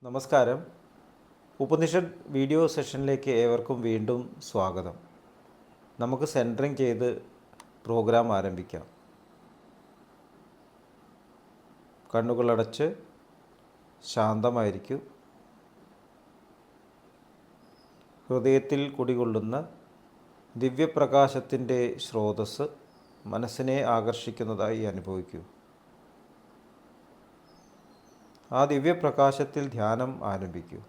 നമസ്കാരം. ഉപനിഷത്ത് വീഡിയോ സെഷനിലേക്ക് ഏവർക്കും വീണ്ടും സ്വാഗതം. നമുക്ക് സെൻറ്ററിങ് ചെയ്ത് പ്രോഗ്രാം ആരംഭിക്കാം. കണ്ണുകളടച്ച് ശാന്തമായിരിക്കൂ. ഹൃദയത്തിൽ കുടികൊള്ളുന്ന ദിവ്യപ്രകാശത്തിൻ്റെ സ്രോതസ്സ് മനസ്സിനെ ആകർഷിക്കുന്നതായി അനുഭവിക്കൂ. ആ ദിവ്യപ്രകാശത്തിൽ ധ്യാനം ആരംഭിക്കൂ.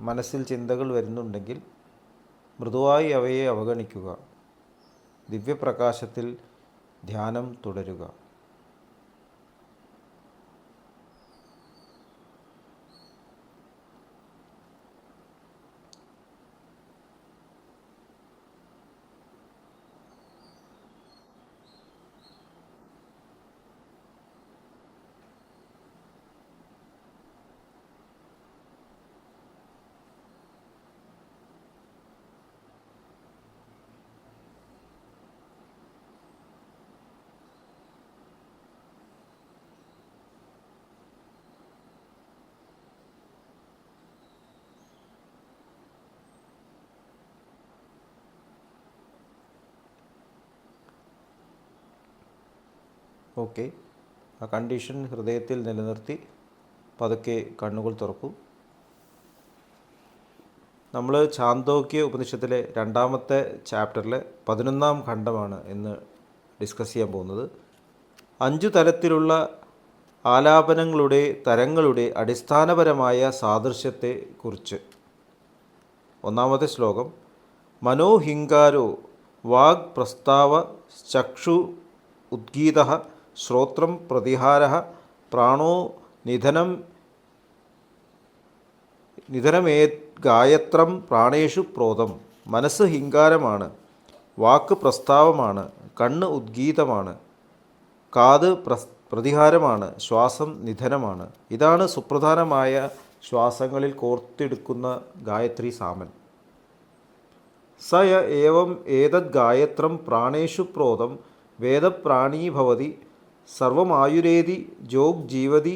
മനസ്സിൽ ചിന്തകൾ വരുന്നുണ്ടെങ്കിൽ മൃദുവായി അവയെ അവഗണിക്കുക. ദിവ്യപ്രകാശത്തിൽ ധ്യാനം തുടരുക. ഓക്കെ, ആ കണ്ടീഷൻ ഹൃദയത്തിൽ നിലനിർത്തി പതുക്കെ കണ്ണുകൾ തുറക്കൂ. നമ്മൾ ഛാന്തോക്യ ഉപനിഷത്തിലെ രണ്ടാമത്തെ ചാപ്റ്ററിലെ 11ാം ഖണ്ഡമാണ് ഇന്ന് ഡിസ്കസ് ചെയ്യാൻ പോകുന്നത്. 5 തലത്തിലുള്ള ആലാപനങ്ങളുടെ തരങ്ങളുടെ അടിസ്ഥാനപരമായ സാദൃശ്യത്തെ കുറിച്ച്. ഒന്നാമത്തെ ശ്ലോകം: മനോഹിങ്കാരോ വാഗ് പ്രസ്താവ ചക്ഷു ഉദ്ഗീതഃ ശ്രോത്രം പ്രതിഹാരഃ പ്രാണോ നിധനമേത് ഗായത്രം പ്രാണേഷു പ്രോതം. മനസ്സ് ഹിങ്കാരമാണ്, വാക്ക് പ്രസ്താവമാണ്, കണ്ണ് ഉദ്ഗീതമാണ്, കാത് പ്രതിഹാരമാണ്, ശ്വാസം നിധനമാണ്. ഇതാണ് സുപ്രധാനമായ ശ്വാസങ്ങളിൽ കോർത്തെടുക്കുന്ന ഗായത്രി സാമൻ. സയ ഏവം ഏതദ് ഗായത്രം പ്രാണേഷു പ്രോതം വേദപ്രാണീ ഭവതി സർവമായുരേതി ജോഗ് ജീവതി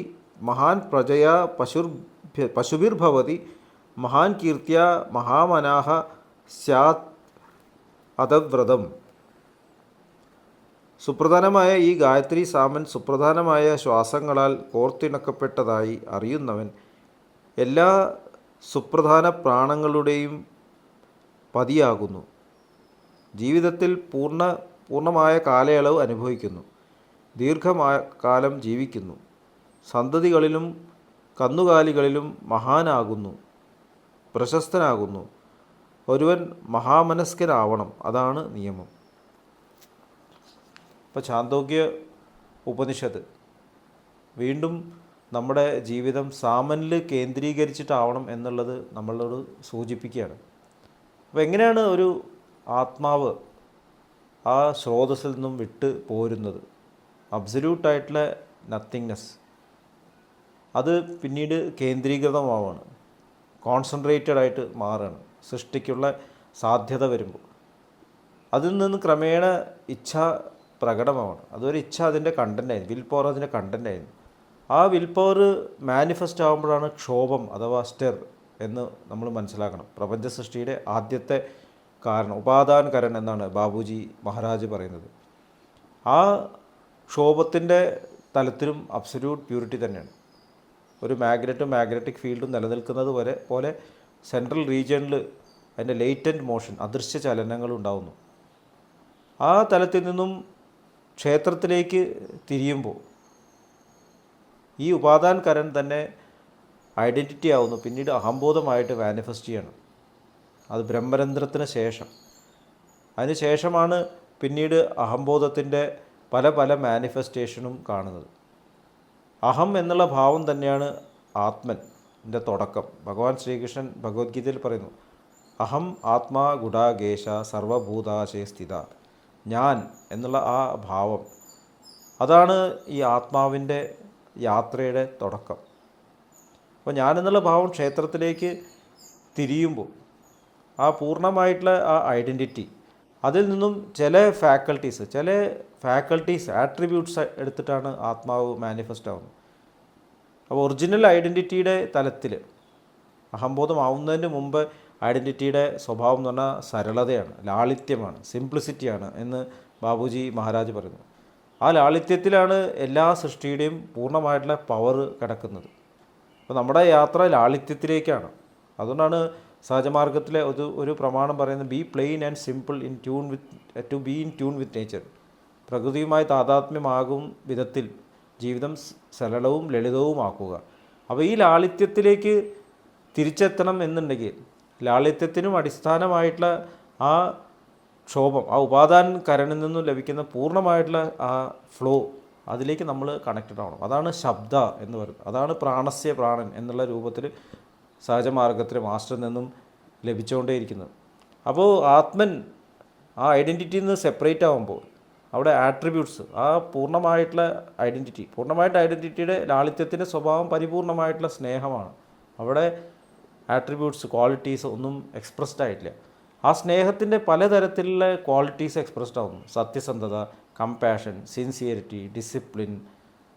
മഹാൻ പ്രജയാ പശുഭിർഭവതി മഹാൻ കീർത്തിയാ മഹാമനാഹ സ്യാത് അതവ്രതം. സുപ്രധാനമായ ഈ ഗായത്രി സാമൻ സുപ്രധാനമായ ശ്വാസങ്ങളാൽ കോർത്തിണക്കപ്പെട്ടതായി അറിയുന്നവൻ എല്ലാ സുപ്രധാന പ്രാണങ്ങളുടെയും പതിയാകുന്നു. ജീവിതത്തിൽ പൂർണ്ണമായ കാലയളവ് അനുഭവിക്കുന്നു, ദീർഘമായ കാലം ജീവിക്കുന്നു, സന്തതികളിലും കന്നുകാലികളിലും മഹാനാകുന്നു, പ്രശസ്തനാകുന്നു. ഒരുവൻ മഹാമനസ്കനാവണം, അതാണ് നിയമം. ഇപ്പോൾ ഛാന്തോക്യ ഉപനിഷത്ത് വീണ്ടും നമ്മുടെ ജീവിതം സാമനിൽ കേന്ദ്രീകരിച്ചിട്ടാവണം എന്നുള്ളത് നമ്മളോട് സൂചിപ്പിക്കുകയാണ്. അപ്പോൾ എങ്ങനെയാണ് ഒരു ആത്മാവ് ആ സ്രോതസ്സിൽ നിന്നും വിട്ട് പോരുന്നത്? അബ്സല്യൂട്ടായിട്ടുള്ള നത്തിങ്നെസ് അത് പിന്നീട് കേന്ദ്രീകൃതമാവാണ്, കോൺസെൻട്രേറ്റഡ് ആയിട്ട് മാറുകയാണ്. സൃഷ്ടിക്കുള്ള സാധ്യത വരുമ്പോൾ അതിൽ നിന്ന് ക്രമേണ ഇച്ഛ പ്രകടമാവണം. അതൊരു ഇച്ഛ അതിൻ്റെ കണ്ടൻ്റായിരുന്നു, വിൽ പവർ അതിൻ്റെ കണ്ടൻ്റായിരുന്നു. ആ വിൽ പവർ മാനിഫെസ്റ്റ് ആകുമ്പോഴാണ് ക്ഷോഭം അഥവാ സ്റ്റെർ എന്ന് നമ്മൾ മനസ്സിലാക്കണം. പ്രപഞ്ച സൃഷ്ടിയുടെ ആദ്യത്തെ കാരണം ഉപാദാൻ കരൺ എന്നാണ് ബാബുജി മഹാരാജ് പറയുന്നത്. ആ ക്ഷോഭത്തിൻ്റെ തലത്തിലും അബ്സല്യൂട്ട് പ്യൂരിറ്റി തന്നെയാണ്. ഒരു മാഗ്നറ്റിക് ഫീൽഡും നിലനിൽക്കുന്നത് പോലെ സെൻട്രൽ റീജിയണിൽ അതിൻ്റെ ലേറ്റൻറ്റ് മോഷൻ, അദൃശ്യ ചലനങ്ങൾ ഉണ്ടാകുന്നു. ആ തലത്തിൽ നിന്നും ക്ഷേത്രത്തിലേക്ക് തിരിയുമ്പോൾ ഈ ഉപാദാൻ കരൺ തന്നെ ഐഡൻറ്റിറ്റി ആവുന്നു, പിന്നീട് അഹംബോധമായിട്ട് മാനിഫെസ്റ്റ് ചെയ്യണം. അത് ബ്രഹ്മരന്ധ്രത്തിന് ശേഷം, അതിന് ശേഷമാണ് പിന്നീട് അഹംബോധത്തിൻ്റെ പല മാനിഫെസ്റ്റേഷനും കാണുന്നത്. അഹം എന്നുള്ള ഭാവം തന്നെയാണ് ആത്മൻ്റെ തുടക്കം. ഭഗവാൻ ശ്രീകൃഷ്ണൻ ഭഗവത്ഗീതയിൽ പറയുന്നു, അഹം ആത്മാ ഗുഡാകേശ സർവഭൂതാശയ സ്ഥിത. ഞാൻ എന്നുള്ള ആ ഭാവം, അതാണ് ഈ ആത്മാവിൻ്റെ യാത്രയുടെ തുടക്കം. അപ്പോൾ ഞാനെന്നുള്ള ഭാവം ക്ഷേത്രത്തിലേക്ക് തിരിയുമ്പോൾ ആ പൂർണ്ണമായിട്ടുള്ള ആ ഐഡൻറ്റിറ്റി, അതിൽ നിന്നും ചില ഫാക്കൽറ്റീസ് ആട്രിബ്യൂട്ട്സ് എടുത്തിട്ടാണ് ആത്മാവ് മാനിഫെസ്റ്റ് ആവുന്നത്. അപ്പോൾ ഒറിജിനൽ ഐഡൻറ്റിറ്റിയുടെ തലത്തിൽ അഹംബോധമാവുന്നതിന് മുമ്പ് ഐഡൻറ്റിറ്റിയുടെ സ്വഭാവം എന്ന് പറഞ്ഞാൽ സരളതയാണ്, ലാളിത്യമാണ്, സിംപ്ലിസിറ്റിയാണ് എന്ന് ബാബുജി മഹാരാജ് പറയുന്നു. ആ ലാളിത്യത്തിലാണ് എല്ലാ സൃഷ്ടിയുടെയും പൂർണ്ണമായിട്ടുള്ള പവർ കിടക്കുന്നത്. അപ്പോൾ നമ്മുടെ യാത്ര ലാളിത്യത്തിലേക്കാണ്. അതുകൊണ്ടാണ് സഹജമാർഗത്തിലെ ഒരു പ്രമാണം പറയുന്നത് be plain and simple in tune with to be in tune with nature. പ്രകൃതിയുമായി താതാത്മ്യമാകും വിധത്തിൽ ജീവിതം സരളവും ലളിതവുമാക്കുക. അപ്പോൾ ഈ ലാളിത്യത്തിലേക്ക് തിരിച്ചെത്തണം എന്നുണ്ടെങ്കിൽ ലാളിത്യത്തിനും അടിസ്ഥാനമായിട്ടുള്ള ആ ക്ഷോഭം, ആ ഉപാദാന കരണിൽ നിന്നും ലഭിക്കുന്ന പൂർണ്ണമായിട്ടുള്ള ആ ഫ്ലോ, അതിലേക്ക് നമ്മൾ കണക്റ്റഡ് ആവണം. അതാണ് ശബ്ദ എന്ന് പറയുന്നത്. അതാണ് പ്രാണസ്യ പ്രാണൻ എന്നുള്ള രൂപത്തിൽ സഹജമാർഗത്തിൽ മാസ്റ്ററിൽ നിന്നും ലഭിച്ചുകൊണ്ടേയിരിക്കുന്നത്. അപ്പോൾ ആത്മൻ ആ ഐഡൻറ്റിറ്റിയിൽ നിന്ന് സെപ്പറേറ്റ് ആകുമ്പോൾ അവിടെ ആട്രിബ്യൂട്ട്സ്, ആ പൂർണ്ണമായിട്ടുള്ള ഐഡൻറ്റിറ്റിയുടെ ലാളിത്യത്തിൻ്റെ സ്വഭാവം പരിപൂർണമായിട്ടുള്ള സ്നേഹമാണ്. അവിടെ ആട്രിബ്യൂട്ട്സ്, ക്വാളിറ്റീസ് ഒന്നും എക്സ്പ്രസ്ഡ് ആയിട്ടില്ല. ആ സ്നേഹത്തിൻ്റെ പലതരത്തിലുള്ള ക്വാളിറ്റീസ് എക്സ്പ്രസ്ഡ് ആവുന്നു. സത്യസന്ധത, കമ്പാഷൻ, സിൻസിയറിറ്റി, ഡിസിപ്ലിൻ,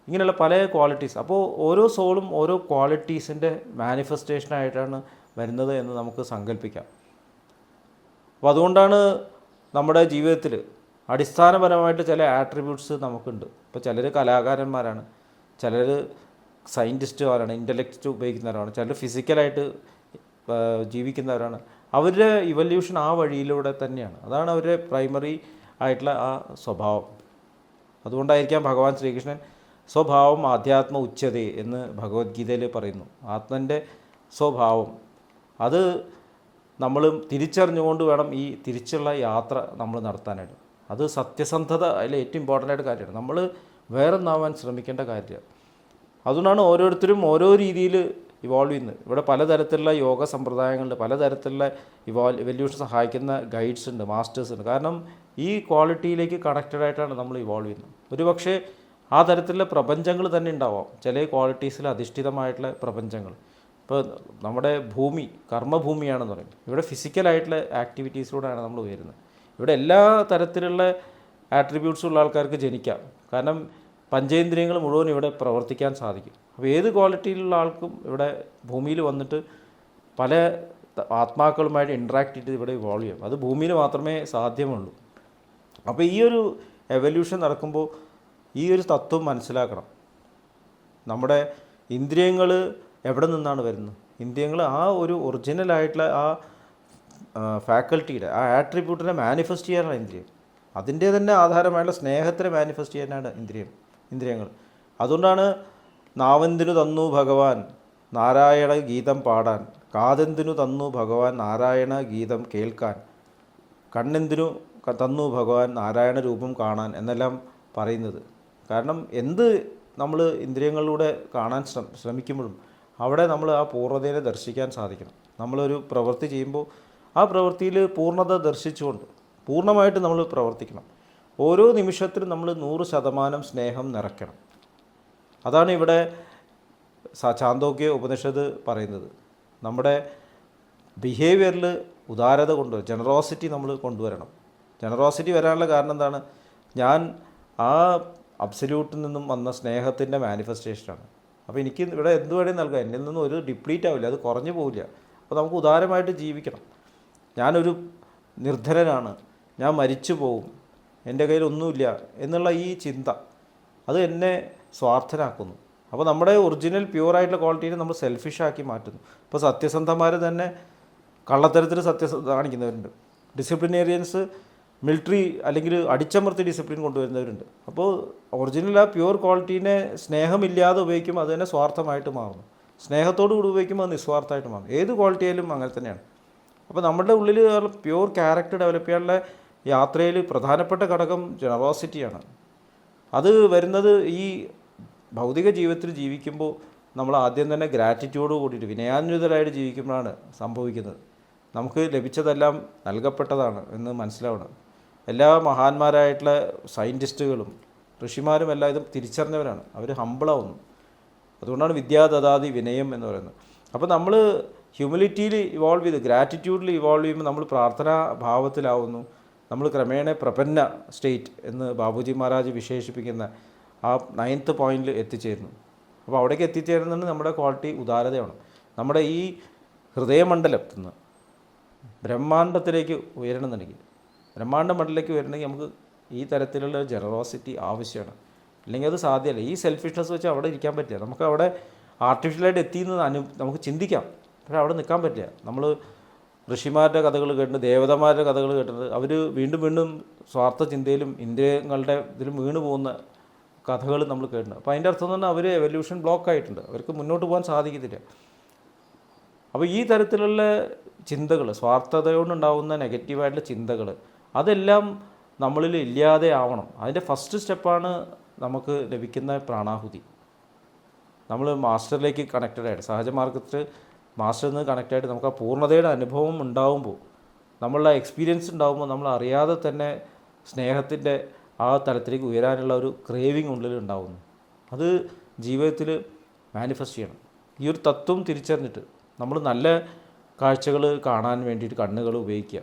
ഇങ്ങനെയുള്ള പല ക്വാളിറ്റീസ്. അപ്പോൾ ഓരോ സോളും ഓരോ ക്വാളിറ്റീസിൻ്റെ മാനിഫെസ്റ്റേഷനായിട്ടാണ് വരുന്നത് എന്ന് നമുക്ക് സങ്കല്പിക്കാം. അപ്പോൾ അതുകൊണ്ടാണ് നമ്മുടെ ജീവിതത്തിൽ അടിസ്ഥാനപരമായിട്ട് ചില ആട്രിബ്യൂട്ട്സ് നമുക്കുണ്ട്. ഇപ്പോൾ ചിലർ കലാകാരന്മാരാണ്, ചിലർ സയൻറ്റിസ്റ്റുകാരാണ്, ഇൻ്റലക്റ്റ് ഉപയോഗിക്കുന്നവരാണ്, ചിലർ ഫിസിക്കലായിട്ട് ജീവിക്കുന്നവരാണ്. അവരുടെ ഇവല്യൂഷൻ ആ വഴിയിലൂടെ തന്നെയാണ്. അതാണ് അവരുടെ പ്രൈമറി ആയിട്ടുള്ള ആ സ്വഭാവം. അതുകൊണ്ടായിരിക്കാം ഭഗവാൻ ശ്രീകൃഷ്ണൻ സ്വഭാവം ആധ്യാത്മ ഉച്ചതേ എന്ന് ഭഗവത്ഗീതയിൽ പറയുന്നു. ആത്മൻ്റെ സ്വഭാവം അത് നമ്മൾ തിരിച്ചറിഞ്ഞുകൊണ്ട് വേണം ഈ തിരിച്ചുള്ള യാത്ര നമ്മൾ നടത്താനായിട്ട്. അത് സത്യസന്ധത അതിൽ ഏറ്റവും ഇമ്പോർട്ടൻ്റ് ആയിട്ട് കാര്യമാണ്. നമ്മൾ വേറൊന്നാവാൻ ശ്രമിക്കേണ്ട കാര്യമാണ്. അതുകൊണ്ടാണ് ഓരോരുത്തരും ഓരോ രീതിയിൽ ഇവോൾവ് ചെയ്യുന്നത്. ഇവിടെ പലതരത്തിലുള്ള യോഗ സമ്പ്രദായങ്ങളുണ്ട്, പലതരത്തിലുള്ള ഇവല്യൂഷൻ സഹായിക്കുന്ന ഗൈഡ്സ് ഉണ്ട്, മാസ്റ്റേഴ്സ് ഉണ്ട്. കാരണം ഈ ക്വാളിറ്റിയിലേക്ക് കണക്റ്റഡ് ആയിട്ടാണ് നമ്മൾ ഇവോൾവ് ചെയ്യുന്നത്. ഒരുപക്ഷെ ആ തരത്തിലുള്ള പ്രപഞ്ചങ്ങൾ തന്നെ ഉണ്ടാവാം, ചില ക്വാളിറ്റീസിൽ അധിഷ്ഠിതമായിട്ടുള്ള പ്രപഞ്ചങ്ങൾ. ഇപ്പോൾ നമ്മുടെ ഭൂമി കർമ്മഭൂമിയാണെന്ന് പറയും. ഇവിടെ ഫിസിക്കലായിട്ടുള്ള ആക്ടിവിറ്റീസിലൂടെയാണ് നമ്മൾ വരുന്നത്. ഇവിടെ എല്ലാ തരത്തിലുള്ള ആട്രിബ്യൂട്ട്സും ഉള്ള ആൾക്കാർക്ക് ജനിക്കാം. കാരണം പഞ്ചേന്ദ്രിയങ്ങൾ മുഴുവൻ ഇവിടെ പ്രവർത്തിക്കാൻ സാധിക്കും. അപ്പോൾ ഏത് ക്വാളിറ്റിയിലുള്ള ആൾക്കും ഇവിടെ ഭൂമിയിൽ വന്നിട്ട് പല ആത്മാക്കളുമായിട്ട് ഇൻട്രാക്ട് ചെയ്ത് ഇവിടെ ഇവോൾവ് ചെയ്യും. അത് ഭൂമിയിൽ മാത്രമേ സാധ്യമുള്ളൂ. അപ്പോൾ ഈ ഒരു എവല്യൂഷൻ നടക്കുമ്പോൾ ഈ ഒരു തത്വം മനസ്സിലാക്കണം. നമ്മുടെ ഇന്ദ്രിയങ്ങൾ എവിടെ നിന്നാണ് വരുന്നത്? ഇന്ദ്രിയങ്ങൾ ആ ഒരു ഒറിജിനലായിട്ടുള്ള ആ ഫാക്കൽറ്റിയുടെ ആ ആട്രിബ്യൂട്ടിനെ മാനിഫെസ്റ്റ് ചെയ്യാനാണ് ഇന്ദ്രിയം. അതിൻ്റെ തന്നെ ആധാരമായുള്ള സ്നേഹത്തിനെ മാനിഫെസ്റ്റ് ചെയ്യാനാണ് ഇന്ദ്രിയങ്ങൾ. അതുകൊണ്ടാണ് നാവെന്തിനു തന്നു ഭഗവാൻ നാരായണ ഗീതം പാടാൻ, കാതെന്തിനു തന്നു ഭഗവാൻ നാരായണ ഗീതം കേൾക്കാൻ, കണ്ണെന്തിനു തന്നു ഭഗവാൻ നാരായണ രൂപം കാണാൻ എന്നെല്ലാം പറയുന്നത്. കാരണം എന്ത് നമ്മൾ ഇന്ദ്രിയങ്ങളിലൂടെ കാണാൻ ശ്രമിക്കുമ്പോഴും അവിടെ നമ്മൾ ആ പൂർണ്ണതയെ ദർശിക്കാൻ സാധിക്കണം. നമ്മളൊരു പ്രവൃത്തി ചെയ്യുമ്പോൾ ആ പ്രവൃത്തിയിൽ പൂർണ്ണത ദർശിച്ചുകൊണ്ട് പൂർണ്ണമായിട്ട് നമ്മൾ പ്രവർത്തിക്കണം. ഓരോ നിമിഷത്തിലും നമ്മൾ 100% സ്നേഹം നിറയ്ക്കണം. അതാണ് ഇവിടെ ചാന്തോക്യ ഉപനിഷത്ത് പറയുന്നത്. നമ്മുടെ ബിഹേവിയറിൽ ഉദാരത കൊണ്ടുവരും, ജനറോസിറ്റി നമ്മൾ കൊണ്ടുവരണം. ജനറോസിറ്റി വരാനുള്ള കാരണം എന്താണ്? ഞാൻ ആ അബ്സല്യൂട്ടിൽ നിന്നും വന്ന സ്നേഹത്തിൻ്റെ മാനിഫെസ്റ്റേഷനാണ്. അപ്പോൾ എനിക്ക് ഇവിടെ എന്ത് വേണേലും നൽകാം, എന്നിൽ നിന്നും ഒരു ഡിപ്ലീറ്റ് ആവില്ല, അത് കുറഞ്ഞു പോവില്ല. അപ്പോൾ നമുക്ക് ഉദാരമായിട്ട് ജീവിക്കണം. ഞാനൊരു നിർധനനാണ്, ഞാൻ മരിച്ചു പോവും, എൻ്റെ കയ്യിൽ ഒന്നുമില്ല എന്നുള്ള ഈ ചിന്ത അത് എന്നെ സ്വാർത്ഥനാക്കുന്നു. അപ്പോൾ നമ്മുടെ ഒറിജിനൽ പ്യുവറായിട്ടുള്ള ക്വാളിറ്റീനെ നമ്മൾ സെൽഫിഷാക്കി മാറ്റുന്നു. ഇപ്പോൾ സത്യസന്ധന്മാർ തന്നെ കള്ളത്തരത്തിൽ സത്യസന്ധത കാണിക്കുന്നവരുണ്ട്. ഡിസിപ്ലിനേറിയൻസ് മിലിറ്ററി അല്ലെങ്കിൽ അടിച്ചമർത്തി ഡിസിപ്ലിൻ കൊണ്ടുവരുന്നവരുണ്ട്. അപ്പോൾ ഒറിജിനൽ ആ പ്യുവർ ക്വാളിറ്റീനെ സ്നേഹമില്ലാതെ ഉപയോഗിക്കുമ്പോൾ അത് തന്നെ സ്വാർത്ഥമായിട്ട് മാറുന്നു. സ്നേഹത്തോടു കൂടി ഉപയോഗിക്കുമ്പോൾ അത് നിസ്വാർത്ഥമായിട്ട് മാറും. ഏത് ക്വാളിറ്റി ആയാലും അങ്ങനെ തന്നെയാണ്. അപ്പോൾ നമ്മുടെ ഉള്ളിൽ പ്യുവർ ക്യാരക്ടർ ഡെവലപ്പ് ചെയ്യാനുള്ള യാത്രയിൽ പ്രധാനപ്പെട്ട ഘടകം ജനറോസിറ്റിയാണ്. അത് വരുന്നത് ഈ ഭൗതിക ജീവിതത്തിൽ ജീവിക്കുമ്പോൾ നമ്മൾ ആദ്യം തന്നെ ഗ്രാറ്റിറ്റ്യൂഡ് കൂടിയിട്ട് വിനയാന്വിതരായിട്ട് ജീവിക്കുമ്പോഴാണ് സംഭവിക്കുന്നത്. നമുക്ക് ലഭിച്ചതെല്ലാം നൽകപ്പെട്ടതാണ് എന്ന് മനസ്സിലാവണം. എല്ലാ മഹാന്മാരായിട്ടുള്ള സയൻറ്റിസ്റ്റുകളും ഋഷിമാരും എല്ലാം ഇതും തിരിച്ചറിഞ്ഞവരാണ്. അവർ ഹമ്പിളാവുന്നു. അതുകൊണ്ടാണ് വിദ്യാദദാതി വിനയം എന്ന് പറയുന്നത്. അപ്പോൾ നമ്മൾ ഹ്യൂമിലിറ്റിയിൽ ഇവോൾവ് ചെയ്ത് ഗ്രാറ്റിറ്റ്യൂഡിൽ ഇവോൾവ് ചെയ്യുമ്പോൾ നമ്മൾ പ്രാർത്ഥനാ ഭാവത്തിലാവുന്നു. നമ്മൾ ക്രമേണ പ്രപന്ന സ്റ്റേറ്റ് എന്ന് ബാബുജി മഹാരാജ് വിശേഷിപ്പിക്കുന്ന ആ 9th പോയിന്റിൽ എത്തിച്ചേരുന്നു. അപ്പോൾ അവിടേക്ക് എത്തിച്ചേരുന്നത് നമ്മുടെ ക്വാളിറ്റി ഉദാരതയാണ്. നമ്മുടെ ഈ ഹൃദയമണ്ഡലത്തിൽ നിന്ന് ബ്രഹ്മാണ്ടത്തിലേക്ക് ഉയരണമെന്നുണ്ടെങ്കിൽ, ബ്രഹ്മാണ്ട മണ്ഡലത്തിലേക്ക് ഉയരണമെങ്കിൽ നമുക്ക് ഈ തരത്തിലുള്ള ജനറോസിറ്റി ആവശ്യമാണ്. അല്ലെങ്കിൽ അത് സാധ്യമല്ല. ഈ സെൽഫിഷ്നെസ് വെച്ച് അവിടെ ഇരിക്കാൻ പറ്റില്ല. നമുക്ക് അവിടെ ആർട്ടിഫിഷ്യലായിട്ട് എത്തിയെന്ന് നമുക്ക് ചിന്തിക്കാം, പക്ഷേ അവിടെ നിൽക്കാൻ പറ്റില്ല. നമ്മൾ ഋഷിമാരുടെ കഥകൾ കേട്ടിട്ടുണ്ട്, ദേവതമാരുടെ കഥകൾ കേട്ടിട്ടുണ്ട്. അവർ വീണ്ടും വീണ്ടും സ്വാർത്ഥ ചിന്തയിലും ഇന്ദ്രിയങ്ങളുടെ ഇതിലും വീണ് പോകുന്ന കഥകൾ നമ്മൾ കേട്ടിട്ടുണ്ട്. അപ്പോൾ അതിൻ്റെ അർത്ഥം എന്ന് പറഞ്ഞാൽ അവർ എവല്യൂഷൻ ബ്ലോക്ക് ആയിട്ടുണ്ട്, അവർക്ക് മുന്നോട്ട് പോകാൻ സാധിക്കത്തില്ല. അപ്പോൾ ഈ തരത്തിലുള്ള ചിന്തകൾ, സ്വാർത്ഥതയോടുണ്ടാകുന്ന നെഗറ്റീവായിട്ടുള്ള ചിന്തകൾ, അതെല്ലാം നമ്മളിൽ ഇല്ലാതെ ആവണം. അതിൻ്റെ ഫസ്റ്റ് സ്റ്റെപ്പാണ് നമുക്ക് ലഭിക്കുന്ന പ്രാണാഹുതി. നമ്മൾ മാസ്റ്ററിലേക്ക് കണക്റ്റഡ് ആയിട്ട്, സഹജമാർഗത്തിൽ മാസ്റ്ററിൽ നിന്ന് കണക്റ്റായിട്ട് നമുക്ക് ആ പൂർണ്ണതയുടെ അനുഭവം ഉണ്ടാകുമ്പോൾ, നമ്മളുടെ എക്സ്പീരിയൻസ് ഉണ്ടാകുമ്പോൾ, നമ്മൾ അറിയാതെ തന്നെ സ്നേഹത്തിൻ്റെ ആ തലത്തിലേക്ക് ഉയരാനുള്ള ഒരു ക്രേവിങ് ഉള്ളിൽ ഉണ്ടാകുന്നു. അത് ജീവിതത്തിൽ മാനിഫെസ്റ്റ് ചെയ്യണം. ഈ ഒരു തത്വം തിരിച്ചറിഞ്ഞിട്ട് നമ്മൾ നല്ല കാഴ്ചകൾ കാണാൻ വേണ്ടിയിട്ട് കണ്ണുകൾ ഉപയോഗിക്കുക,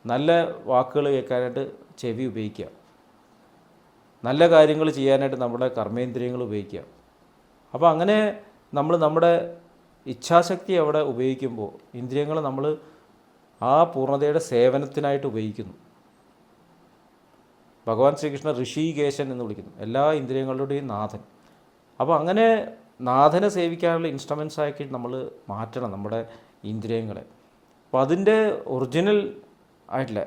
നല്ല വാക്കുകൾ കേൾക്കാനായിട്ട് ചെവി ഉപയോഗിക്കുക, നല്ല കാര്യങ്ങൾ ചെയ്യാനായിട്ട് നമ്മുടെ കർമ്മേന്ദ്രിയങ്ങൾ ഉപയോഗിക്കുക. അപ്പോൾ അങ്ങനെ നമ്മൾ നമ്മുടെ ഇച്ഛാശക്തി അവിടെ ഉപയോഗിക്കുമ്പോൾ ഇന്ദ്രിയങ്ങൾ നമ്മൾ ആ പൂർണ്ണതയുടെ സേവനത്തിനായിട്ട് ഉപയോഗിക്കുന്നു. ഭഗവാൻ ശ്രീകൃഷ്ണ ഋഷികേശൻ എന്ന് വിളിക്കുന്നു, എല്ലാ ഇന്ദ്രിയങ്ങളുടെയും നാഥൻ. അപ്പോൾ അങ്ങനെ നാഥനെ സേവിക്കാനുള്ള ഇൻസ്ട്രുമെൻസ് ആക്കി നമ്മൾ മാറ്റണം നമ്മുടെ ഇന്ദ്രിയങ്ങളെ. അപ്പോൾ അതിൻ്റെ ഒറിജിനൽ ആയിട്ടില്ല,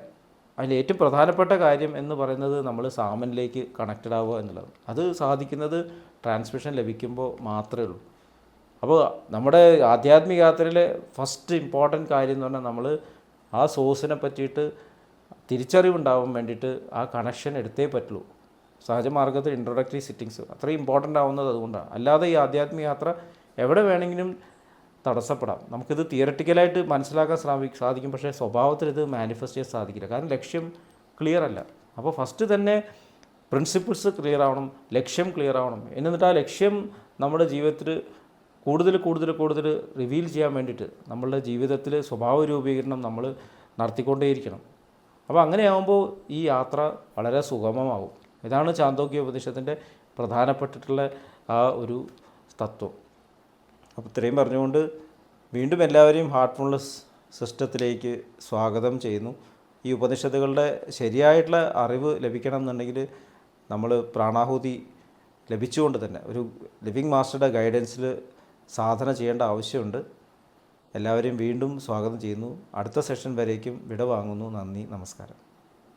അതിൽ ഏറ്റവും പ്രധാനപ്പെട്ട കാര്യം എന്ന് പറയുന്നത് നമ്മൾ സാമനിലേക്ക് കണക്റ്റഡ് ആവുക എന്നുള്ളത്. അത് സാധിക്കുന്നത് ട്രാൻസ്മിഷൻ ലഭിക്കുമ്പോൾ മാത്രമേ ഉള്ളൂ. അപ്പോൾ നമ്മുടെ ആധ്യാത്മിക യാത്രയിലെ ഫസ്റ്റ് ഇമ്പോർട്ടൻറ്റ് കാര്യം എന്ന് പറഞ്ഞാൽ നമ്മൾ ആ സോഴ്സിനെ പറ്റിയിട്ട് തിരിച്ചറിവുണ്ടാവാൻ വേണ്ടിയിട്ട് ആ കണക്ഷൻ എടുത്തേ പറ്റുള്ളൂ. സഹജമാർഗത്തിൽ ഇൻട്രൊഡക്ടറി സിറ്റിങ്സ് അത്രയും ഇമ്പോർട്ടൻ്റ് ആവുന്നത് അതുകൊണ്ടാണ്. അല്ലാതെ ഈ ആധ്യാത്മിക യാത്ര എവിടെ വേണമെങ്കിലും തടസ്സപ്പെടാം. നമുക്കിത് തിയററ്റിക്കലായിട്ട് മനസ്സിലാക്കാൻ സാധിക്കും, പക്ഷേ സ്വഭാവത്തിൽ ഇത് മാനിഫെസ്റ്റ് ചെയ്യാൻ സാധിക്കില്ല. കാരണം ലക്ഷ്യം ക്ലിയർ അല്ല. അപ്പോൾ ഫസ്റ്റ് തന്നെ പ്രിൻസിപ്പിൾസ് ക്ലിയർ ആവണം, ലക്ഷ്യം ക്ലിയർ ആവണം. എന്നിട്ട് ആ ലക്ഷ്യം നമ്മുടെ ജീവിതത്തിൽ കൂടുതൽ റിവീൽ ചെയ്യാൻ വേണ്ടിയിട്ട് നമ്മളുടെ ജീവിതത്തിൽ സ്വഭാവ രൂപീകരണം നമ്മൾ നടത്തിക്കൊണ്ടേയിരിക്കണം. അപ്പോൾ അങ്ങനെയാകുമ്പോൾ ഈ യാത്ര വളരെ സുഗമമാകും. ഇതാണ് ചാന്തോക്യ ഉപനിഷത്തിൻ്റെ പ്രധാനപ്പെട്ടിട്ടുള്ള ആ ഒരു തത്വം. അപ്പോൾ ഇത്രയും പറഞ്ഞുകൊണ്ട് വീണ്ടും എല്ലാവരെയും ഹാർട്ട്ഫുൾനെസ് സിസ്റ്റത്തിലേക്ക് സ്വാഗതം ചെയ്യുന്നു. ഈ ഉപനിഷത്തുകളുടെ ശരിയായിട്ടുള്ള അറിവ് ലഭിക്കണം എന്നുണ്ടെങ്കിൽ നമ്മൾ പ്രാണാഹുതി ലഭിച്ചുകൊണ്ട് തന്നെ ഒരു ലിവിങ് മാസ്റ്ററുടെ ഗൈഡൻസിൽ സാധന ചെയ്യേണ്ട ആവശ്യമുണ്ട്. എല്ലാവരെയും വീണ്ടും സ്വാഗതം ചെയ്യുന്നു. അടുത്ത സെഷൻ വരേക്കും വിട വാങ്ങുന്നു. നന്ദി, നമസ്കാരം.